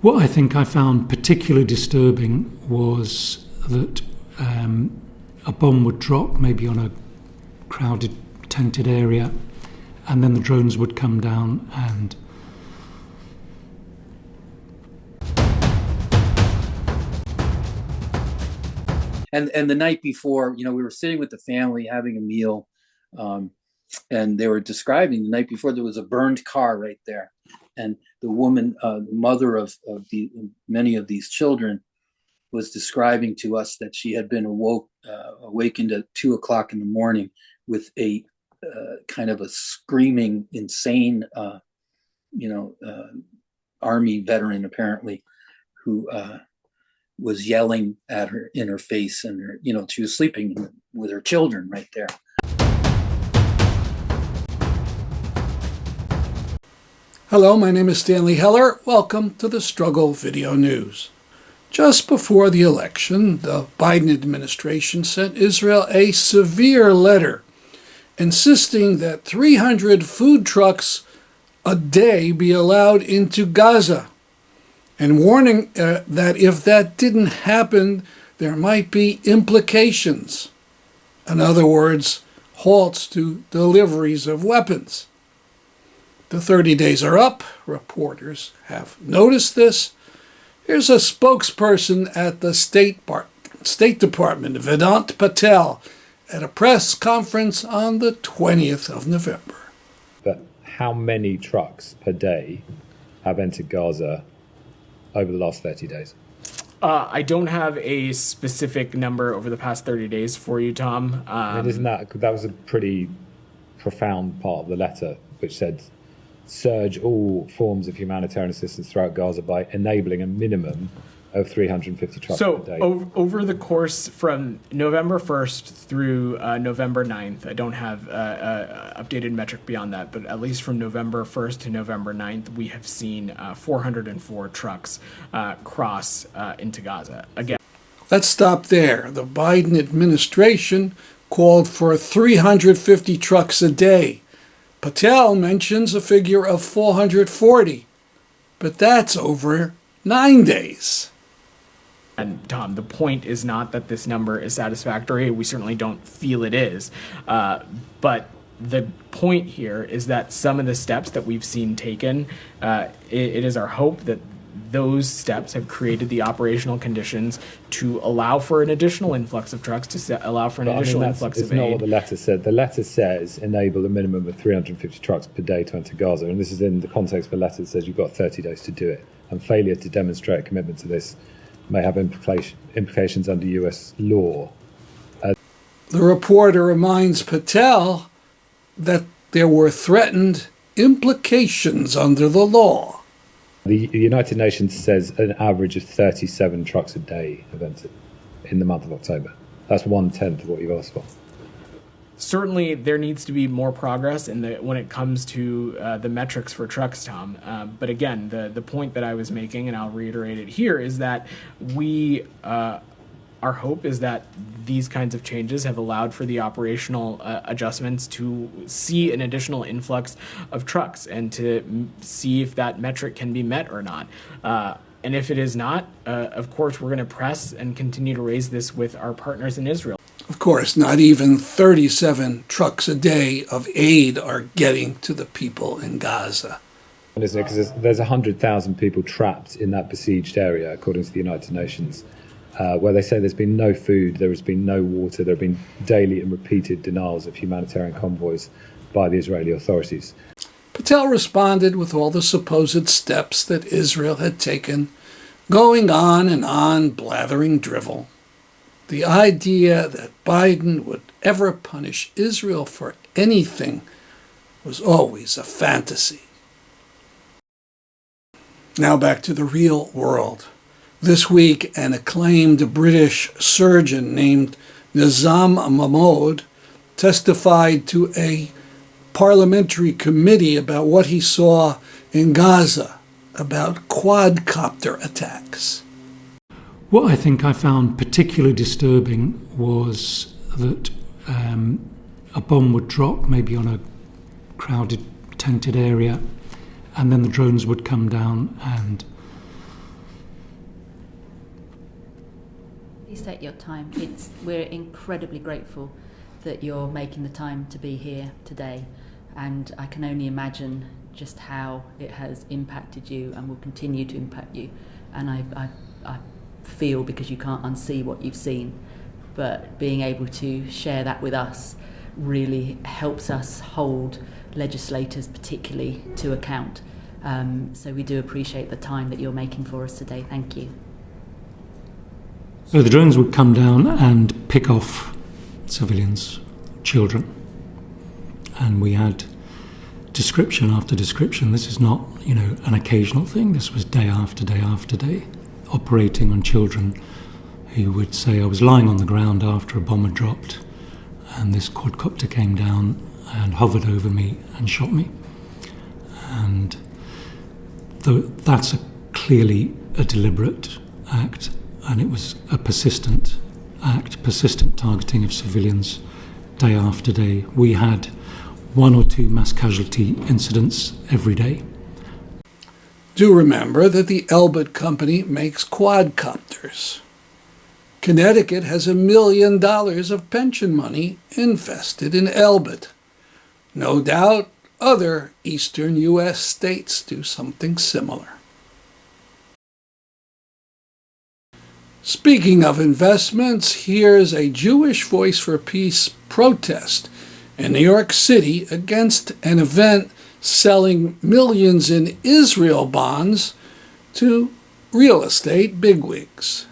What I think I found particularly disturbing was that a bomb would drop maybe on a crowded, tented area, and then the drones would come down and And the night before, we were sitting with the family having a meal, and they were describing the night before there was a burned car right there, and the woman, the mother of many of these children, was describing to us that she had been awakened at 2 o'clock in the morning with a kind of a screaming, insane, army veteran apparently, who was yelling at her in her face, and she was sleeping with her children right there. Hello, my name is Stanley Heller. Welcome to the Struggle Video News. Just before the election, the Biden administration sent Israel a severe letter insisting that 300 food trucks a day be allowed into Gaza, and warning that if that didn't happen, there might be implications. In other words, halts to deliveries of weapons. The 30 days are up. Reporters have noticed this. Here's a spokesperson at the State Department, Vedant Patel, at a press conference on the 20th of November. But how many trucks per day have entered Gaza over the last 30 days? I don't have a specific number over the past 30 days for you, Tom. Isn't that was a pretty profound part of the letter, which said surge all forms of humanitarian assistance throughout Gaza by enabling a minimum of 350 trucks per day. So over the course from November 1st through November 9th, I don't have updated metric beyond that, but at least from November 1st to November 9th, we have seen 404 trucks cross into Gaza. Again, Let's stop there. The Biden administration called for 350 trucks a day. Patel mentions a figure of 440, but that's over 9 days. And Tom, the point is not that this number is satisfactory. We certainly don't feel it is. But the point here is that some of the steps that we've seen taken, it is our hope that those steps have created the operational conditions to allow for an additional influx of trucks, to allow for an additional influx of aid. It's not what the letter said. The letter says enable a minimum of 350 trucks per day to enter Gaza. And this is in the context of a letter that says you've got 30 days to do it. And failure to demonstrate a commitment to this may have implications under US law. The reporter reminds Patel that there were threatened implications under the law. The United Nations says an average of 37 trucks a day have entered in the month of October. That's 1/10 of what you've asked for. Certainly, there needs to be more progress when it comes to the metrics for trucks, Tom. But again, the point that I was making, and I'll reiterate it here, is that our hope is that these kinds of changes have allowed for the operational adjustments to see an additional influx of trucks and to see if that metric can be met or not. And if it is not, of course, we're going to press and continue to raise this with our partners in Israel. Of course, not even 37 trucks a day of aid are getting to the people in Gaza. Isn't it? Because there's 100,000 people trapped in that besieged area, according to the United Nations, where they say there's been no food, there has been no water, there have been daily and repeated denials of humanitarian convoys by the Israeli authorities. Patel responded with all the supposed steps that Israel had taken, going on and on, blathering drivel. The idea that Biden would ever punish Israel for anything was always a fantasy. Now back to the real world. This week, an acclaimed British surgeon named Nizam Mamode testified to a parliamentary committee about what he saw in Gaza, about quadcopter attacks. what I think I found particularly disturbing was that a bomb would drop maybe on a crowded, tented area, and then the drones would come down and Please take your time. We're incredibly grateful that you're making the time to be here today, and I can only imagine just how it has impacted you and will continue to impact you. And I feel, because you can't unsee what you've seen, but being able to share that with us really helps us hold legislators particularly to account. So we do appreciate the time that you're making for us today. Thank you. So the drones would come down and pick off civilians, children. And we had description after description. This is not, an occasional thing. This was day after day after day, operating on children who would say, I was lying on the ground after a bomb had dropped, and this quadcopter came down and hovered over me and shot me. And that's clearly a deliberate act, and it was a persistent act, persistent targeting of civilians day after day. We had 1 or 2 mass casualty incidents every day. Do remember that the Elbit company makes quadcopters. Connecticut has $1 million of pension money invested in Elbit. No doubt other eastern U.S. states do something similar. Speaking of investments, here's a Jewish Voice for Peace protest in New York City against an event selling millions in Israel bonds to real estate bigwigs.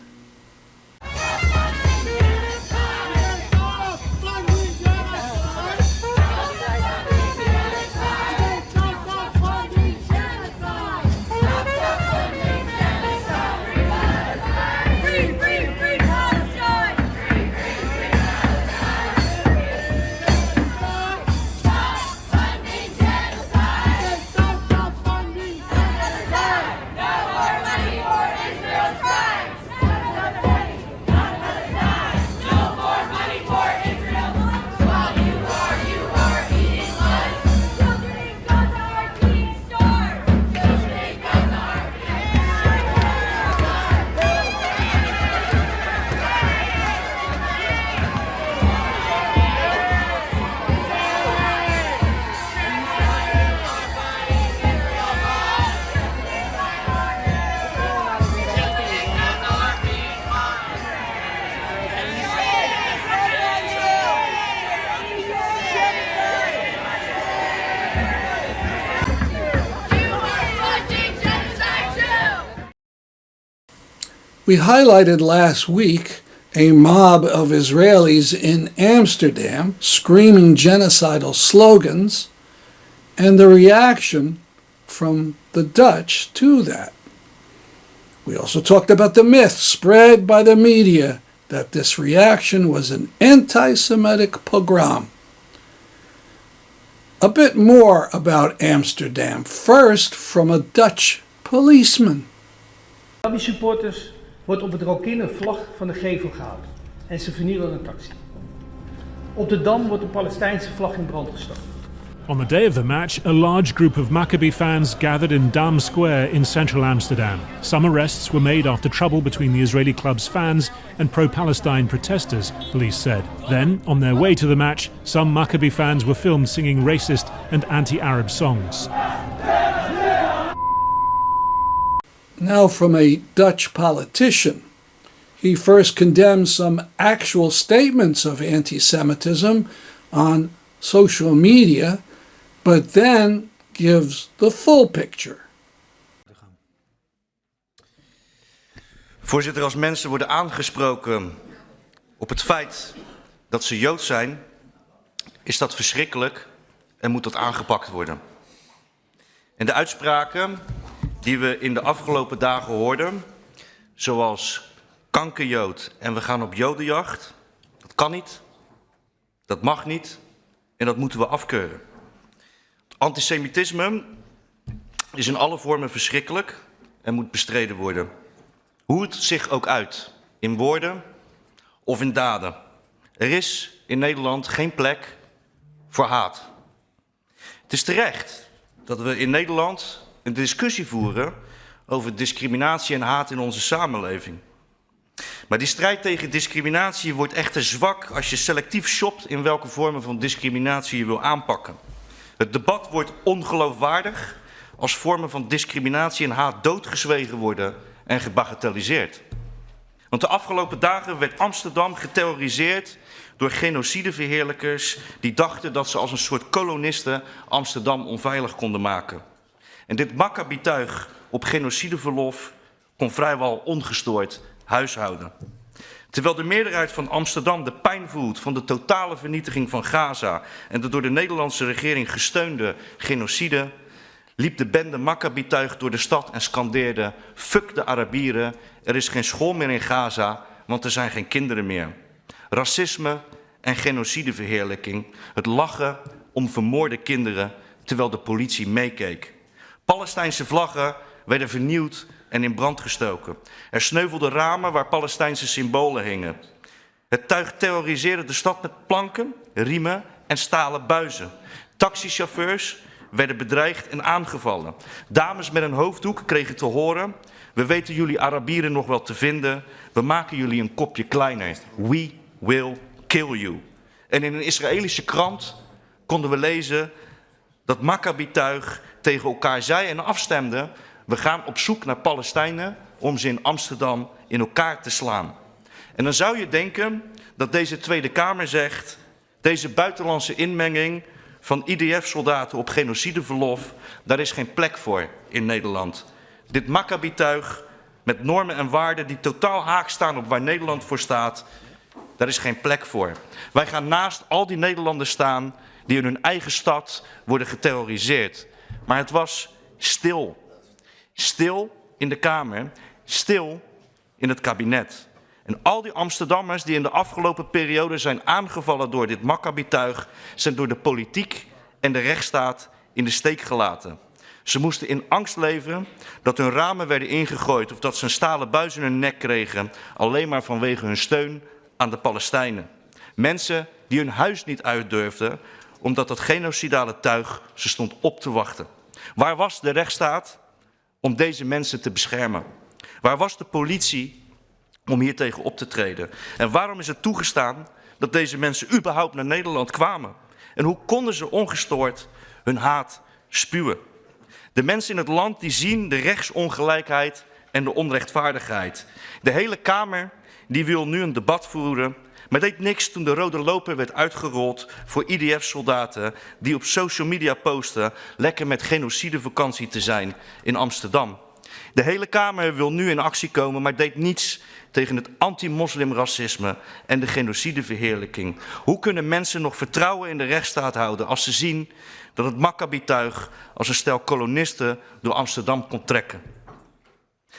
We highlighted last week a mob of Israelis in Amsterdam screaming genocidal slogans and the reaction from the Dutch to that. We also talked about the myth spread by the media that this reaction was an anti-Semitic pogrom. A bit more about Amsterdam, first from a Dutch policeman. Supporters wordt op het Rokin een vlag van de gevel gehouden en ze vernielen een taxi. Op de Dam wordt de Palestijnse vlag in brand gestoken. On the day of the match, a large group of Maccabi fans gathered in Dam Square in central Amsterdam. Some arrests were made after trouble between the Israeli club's fans and pro-Palestine protesters, police said. Then, on their way to the match, some Maccabi fans were filmed singing racist and anti-Arab songs. Now from a Dutch politician. He first condemned some actual statements of anti-Semitism on social media, but then gives the full picture. Voorzitter, als mensen worden aangesproken op het feit dat ze Joods zijn, is dat verschrikkelijk en moet dat aangepakt worden. En de uitspraken die we in de afgelopen dagen hoorden, zoals kankerjood en we gaan op jodenjacht, dat kan niet, dat mag niet en dat moeten we afkeuren. Antisemitisme is in alle vormen verschrikkelijk en moet bestreden worden. Hoe het zich ook uit, in woorden of in daden. Er is in Nederland geen plek voor haat. Het is terecht dat we in Nederland een discussie voeren over discriminatie en haat in onze samenleving. Maar die strijd tegen discriminatie wordt echter zwak als je selectief shopt in welke vormen van discriminatie je wil aanpakken. Het debat wordt ongeloofwaardig als vormen van discriminatie en haat doodgezwegen worden en gebagatelliseerd. Want de afgelopen dagen werd Amsterdam geterroriseerd door genocideverheerlijkers die dachten dat ze als een soort kolonisten Amsterdam onveilig konden maken. En dit Maccabi-tuig op genocideverlof kon vrijwel ongestoord huishouden. Terwijl de meerderheid van Amsterdam de pijn voelt van de totale vernietiging van Gaza en de door de Nederlandse regering gesteunde genocide, liep de bende Maccabi-tuig door de stad en scandeerde: fuck de Arabieren, er is geen school meer in Gaza, want er zijn geen kinderen meer. Racisme en genocideverheerlijking, het lachen om vermoorde kinderen terwijl de politie meekeek. Palestijnse vlaggen werden vernieuwd en in brand gestoken. Er sneuvelden ramen waar Palestijnse symbolen hingen. Het tuig terroriseerde de stad met planken, riemen en stalen buizen. Taxichauffeurs werden bedreigd en aangevallen. Dames met een hoofddoek kregen te horen: we weten jullie Arabieren nog wel te vinden, we maken jullie een kopje kleiner. We will kill you. En in een Israëlische krant konden we lezen dat Maccabi-tuig tegen elkaar zei en afstemde: we gaan op zoek naar Palestijnen om ze in Amsterdam in elkaar te slaan. En dan zou je denken dat deze Tweede Kamer zegt: deze buitenlandse inmenging van IDF-soldaten op genocideverlof, daar is geen plek voor in Nederland. Dit Maccabi-tuig met normen en waarden die totaal haak staan op waar Nederland voor staat, daar is geen plek voor. Wij gaan naast al die Nederlanders staan die in hun eigen stad worden geterroriseerd. Maar het was stil. Stil in de Kamer, stil in het kabinet. En al die Amsterdammers die in de afgelopen periode zijn aangevallen door dit Maccabi-tuig, zijn door de politiek en de rechtsstaat in de steek gelaten. Ze moesten in angst leven dat hun ramen werden ingegooid of dat ze een stalen buis in hun nek kregen, alleen maar vanwege hun steun aan de Palestijnen. Mensen die hun huis niet uit durfden, omdat dat genocidale tuig ze stond op te wachten. Waar was de rechtsstaat om deze mensen te beschermen? Waar was de politie om hier tegen op te treden? En waarom is het toegestaan dat deze mensen überhaupt naar Nederland kwamen? En hoe konden ze ongestoord hun haat spuwen? De mensen in het land die zien de rechtsongelijkheid en de onrechtvaardigheid. De hele Kamer die wil nu een debat voeren, maar deed niks toen de rode loper werd uitgerold voor IDF-soldaten die op social media posten lekker met genocidevakantie te zijn in Amsterdam. De hele Kamer wil nu in actie komen, maar deed niets tegen het anti-moslimracisme en de genocideverheerlijking. Hoe kunnen mensen nog vertrouwen in de rechtsstaat houden als ze zien dat het Maccabi-tuig als een stel kolonisten door Amsterdam kon trekken?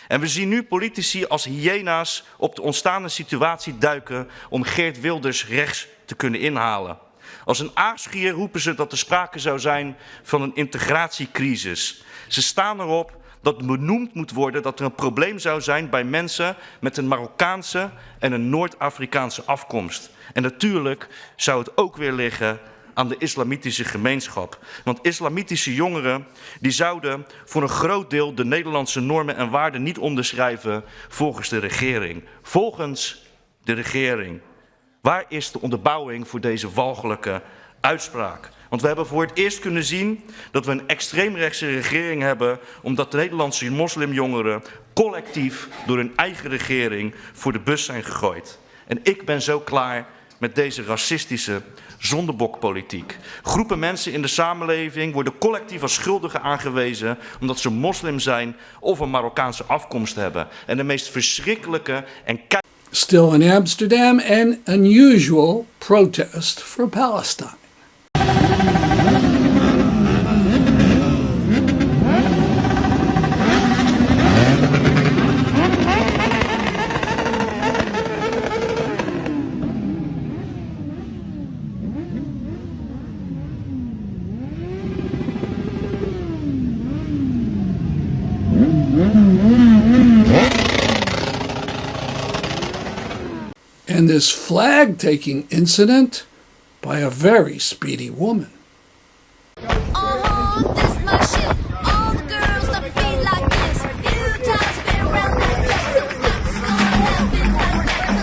En we zien nu politici als hyena's op de ontstaande situatie duiken om Geert Wilders rechts te kunnen inhalen. Als een aasgier roepen ze dat er sprake zou zijn van een integratiecrisis. Ze staan erop dat benoemd moet worden dat er een probleem zou zijn bij mensen met een Marokkaanse en een Noord-Afrikaanse afkomst. En natuurlijk zou het ook weer liggen aan de islamitische gemeenschap. Want islamitische jongeren die zouden voor een groot deel de Nederlandse normen en waarden niet onderschrijven volgens de regering. Volgens de regering. Waar is de onderbouwing voor deze walgelijke uitspraak? Want we hebben voor het eerst kunnen zien dat we een extreemrechtse regering hebben, omdat de Nederlandse moslimjongeren collectief door hun eigen regering voor de bus zijn gegooid. En ik ben zo klaar met deze racistische zondebokpolitiek. Groepen mensen in de samenleving worden collectief als schuldigen aangewezen omdat ze moslim zijn of een Marokkaanse afkomst hebben. En de meest verschrikkelijke en Still in Amsterdam, an unusual protest for Palestine. And this flag-taking incident by a very speedy woman. This my shit. All the girls that feel like this. Few times been around that track, so it's not gonna happen like that.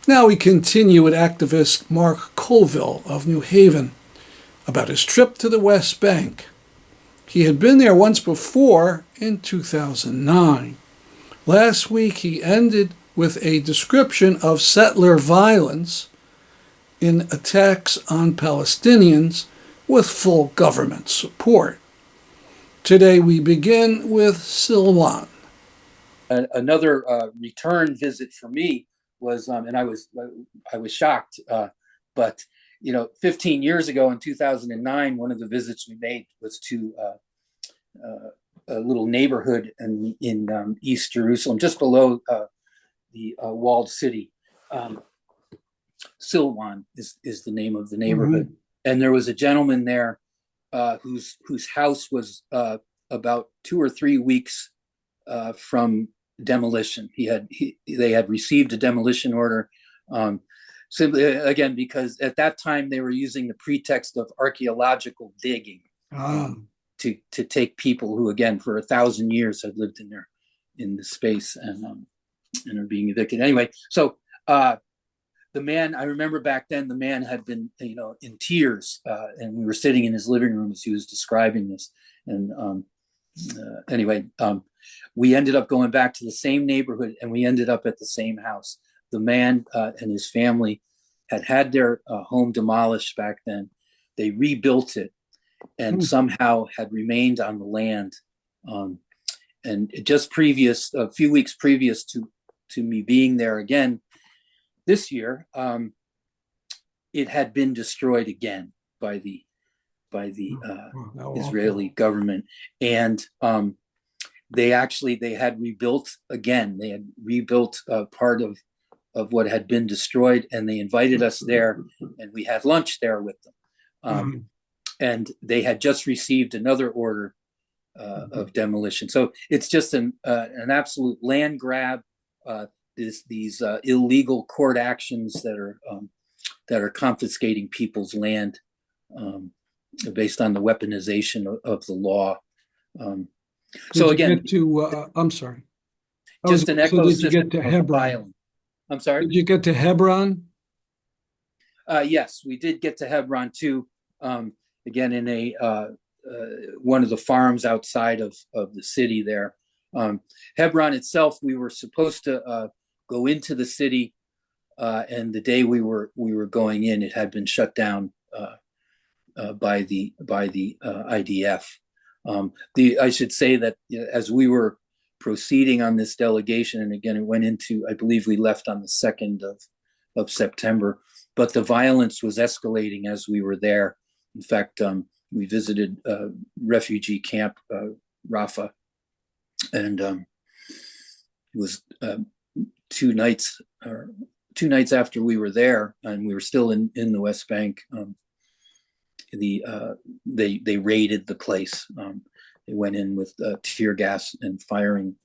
Now we continue with activist Mark Colville of New Haven about his trip to the West Bank. He had been there once before in 2009. Last week he ended with a description of settler violence in attacks on Palestinians with full government support. Today we begin with Silwan. Another return visit for me was, and I was shocked, but 15 years ago in 2009, one of the visits we made was to a little neighborhood in East Jerusalem, just below the walled city. Silwan is the name of the neighborhood, and there was a gentleman there whose house was about 2 or 3 weeks from demolition. They had received a demolition order, simply again because at that time they were using the pretext of archaeological digging to take people who, again, for 1,000 years had lived in the space and are being evicted. Anyway, so the man, I remember back then, the man had been in tears, and we were sitting in his living room as he was describing this. And anyway, we ended up going back to the same neighborhood, and we ended up at the same house. The man and his family had their home demolished back then. They rebuilt it and somehow had remained on the land. And just a few weeks previous to me being there again this year, it had been destroyed again by the Israeli government. And they had rebuilt again. They had rebuilt part of what had been destroyed, and they invited us there, and we had lunch there with them. And they had just received another order of demolition. So it's just an absolute land grab. These illegal court actions that are confiscating people's land based on the weaponization of the law. So again, I'm sorry. Just an ecosystem. Did you get to Hebron? I'm sorry. Did you get to Hebron? Yes, we did get to Hebron too. Again, in one of the farms outside of the city there. Hebron itself, we were supposed to go into the city, and the day we were going in, it had been shut down by the IDF. I should say that as we were proceeding on this delegation, and again, it went into, I believe we left on the 2nd of September, but the violence was escalating as we were there. In fact, we visited refugee camp Rafah, and it was 2 nights after we were there, and we were still in the West Bank. They raided the place. They went in with tear gas and firing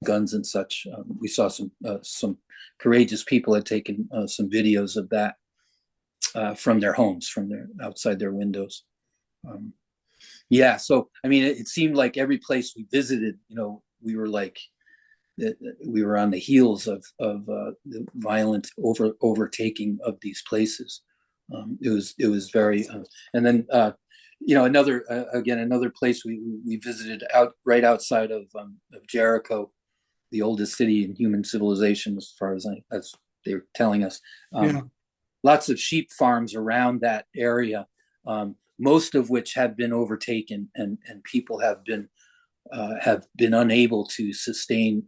guns and such. We saw some courageous people had taken some videos of that from their homes, outside their windows. So I mean, it seemed like every place we visited, we were like, we were on the heels of the violent overtaking of these places. It was very, and then another place we visited right outside of Jericho, the oldest city in human civilization, as far as they were telling us. Lots of sheep farms around that area, most of which have been overtaken, and people have been unable to sustain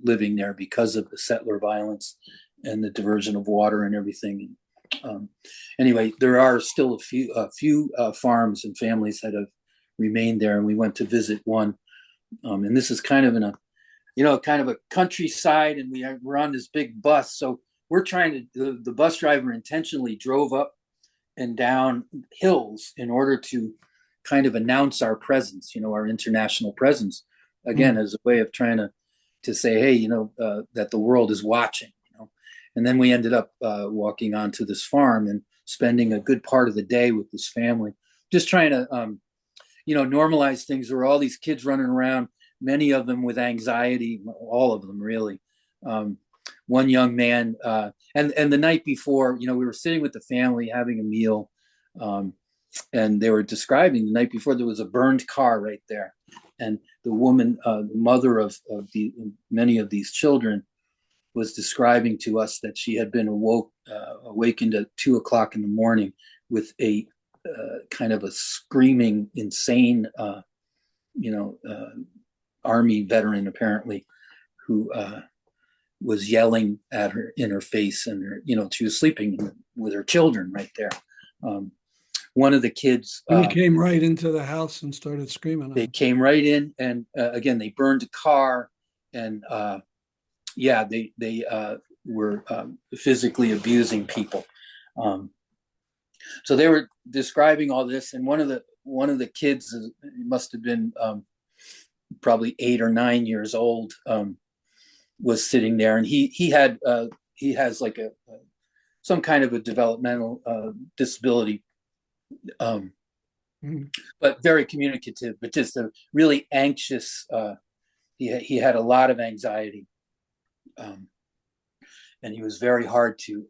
living there because of the settler violence and the diversion of water and everything. Anyway, there are still a few farms and families that have remained there, and we went to visit one. And this is kind of kind of a countryside, and we're on this big bus, so we're trying to. The bus driver intentionally drove up and down hills in order to kind of announce our presence, our international presence, again, as a way of trying to say, hey, that the world is watching. And then we ended up walking onto this farm and spending a good part of the day with this family, just trying to, normalize things. There were all these kids running around, many of them with anxiety, all of them really, one young man, and the night before, we were sitting with the family having a meal, and they were describing the night before there was a burned car right there, and the woman, the mother of many of these children, was describing to us that she had been awakened at 2 o'clock in the morning with a kind of a screaming, insane, army veteran apparently, who was yelling at her in her face, and she was sleeping with her children right there. One of the kids, And he came right into the house and started screaming. They came right in, and again, they burned a car, and they were physically abusing people. So they were describing all this, and one of the kids, must have been probably 8 or 9 years old, was sitting there, and he has like some kind of a developmental disability, but very communicative, but just a really anxious. He had a lot of anxiety, and he was very hard to.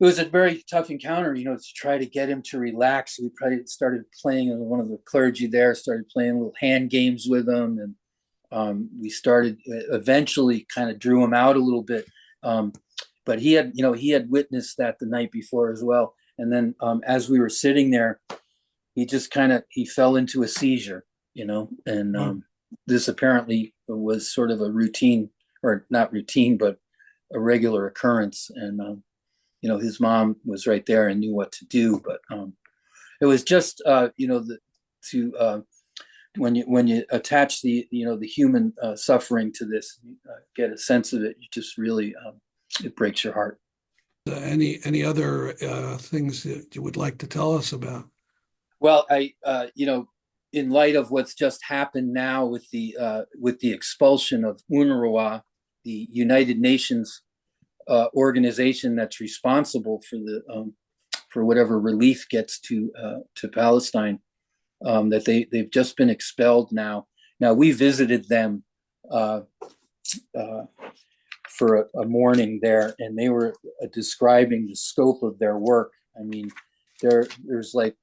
It was a very tough encounter, to try to get him to relax. We probably started playing, one of the clergy there started playing little hand games with him, and we started eventually kind of drew him out a little bit. But he had witnessed that the night before as well. And then as we were sitting there, he just he fell into a seizure, and this apparently was sort of a routine, or not routine, but a regular occurrence. And, his mom was right there and knew what to do, but it was just, when you attach the human suffering to this, get a sense of it, you just really, it breaks your heart. Any other things that you would like to tell us about? Well, in light of what's just happened now with the expulsion of UNRWA, the United Nations organization that's responsible for whatever relief gets to Palestine, that they've just been expelled now. Now we visited them for a morning there, and they were describing the scope of their work. I mean, there's like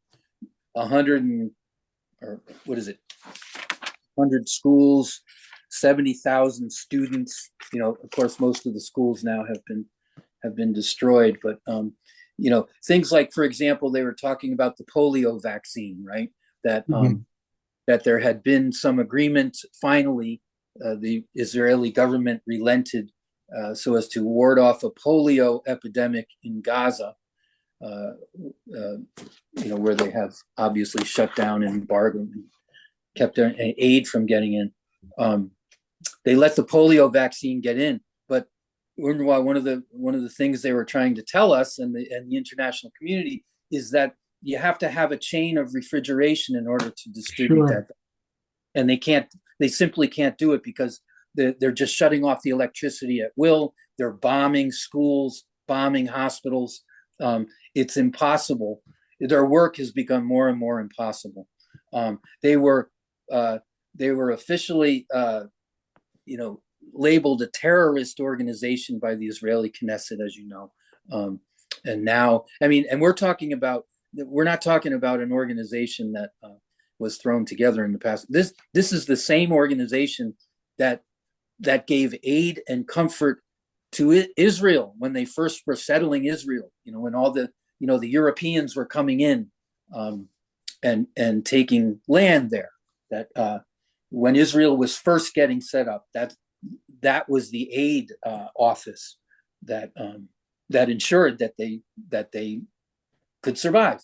100 schools, 70,000 students. Of course, most of the schools now have been destroyed, but things like, for example, they were talking about the polio vaccine, right? That that there had been some agreement. Finally, the Israeli government relented so as to ward off a polio epidemic in Gaza, where they have obviously shut down and embargoed and kept aid from getting in. They let the polio vaccine get in, but UNRWA, one of the things they were trying to tell us and the international community is that you have to have a chain of refrigeration in order to distribute that, and they simply can't do it because they're just shutting off the electricity at will. They're bombing schools, bombing hospitals. It's impossible. Their work has become more and more impossible. They were officially labeled a terrorist organization by the Israeli Knesset, as you know. And now, and we're not talking about an organization that was thrown together in the past. This is the same organization that gave aid and comfort to Israel when they first were settling Israel. When all the the Europeans were coming in and taking land there. That when Israel was first getting set up, that was the aid office that ensured that they could survive.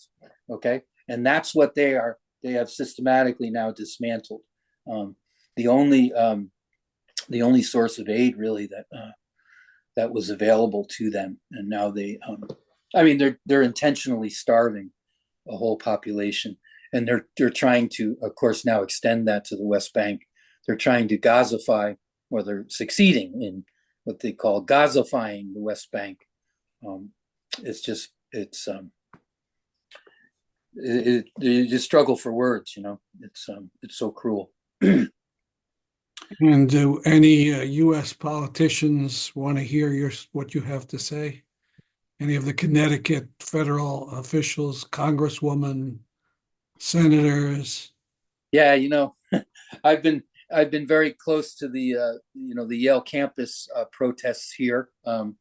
Okay, and that's what they have systematically now dismantled. The only source of aid really that was available to them, and now they're intentionally starving a whole population, and they're trying to, of course, now extend that to the West Bank. They're trying to Gazify, or they're succeeding in what they call Gazifying the West Bank. You just struggle for words. It's so cruel. And do any U.S. politicians want to hear what you have to say? Any of the Connecticut federal officials, congresswoman, senators? Yeah, I've been very close to the Yale campus protests here, and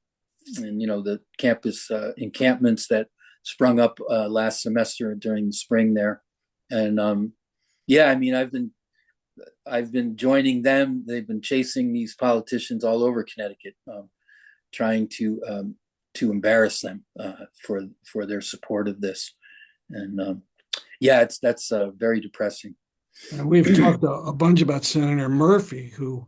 the campus encampments that sprung up last semester during the spring there, and yeah, I mean, I've been joining them. They've been chasing these politicians all over Connecticut, trying to embarrass them for their support of this, and yeah, that's very depressing. And we've talked a bunch about Senator Murphy, who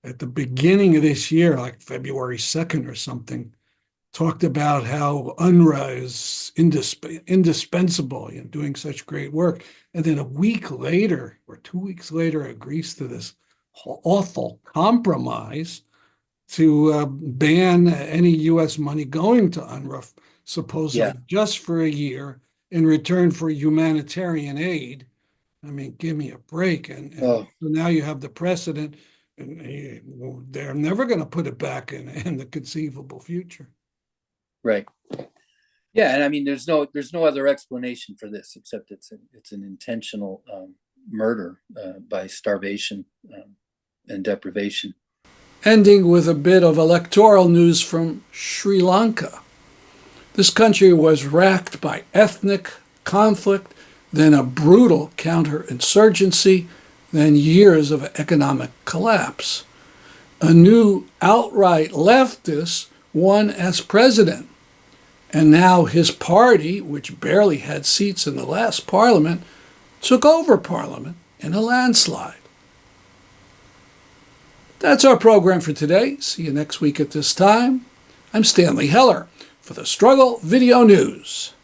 at the beginning of this year, like February 2nd or something, talked about how UNRWA is indispensable in doing such great work. And then a week later, or 2 weeks later, agrees to this awful compromise to ban any U.S. money going to UNRWA, supposedly just for a year in return for humanitarian aid. I mean, give me a break. And so now you have the precedent, and they're never going to put it back in the conceivable future. Right. Yeah, and I mean, there's no other explanation for this except it's an intentional murder by starvation and deprivation. Ending with a bit of electoral news from Sri Lanka. This country was racked by ethnic conflict, then a brutal counterinsurgency, then years of economic collapse. A new outright leftist won as president, and now his party, which barely had seats in the last parliament, took over parliament in a landslide. That's our program for today. See you next week at this time. I'm Stanley Heller for the Struggle Video News.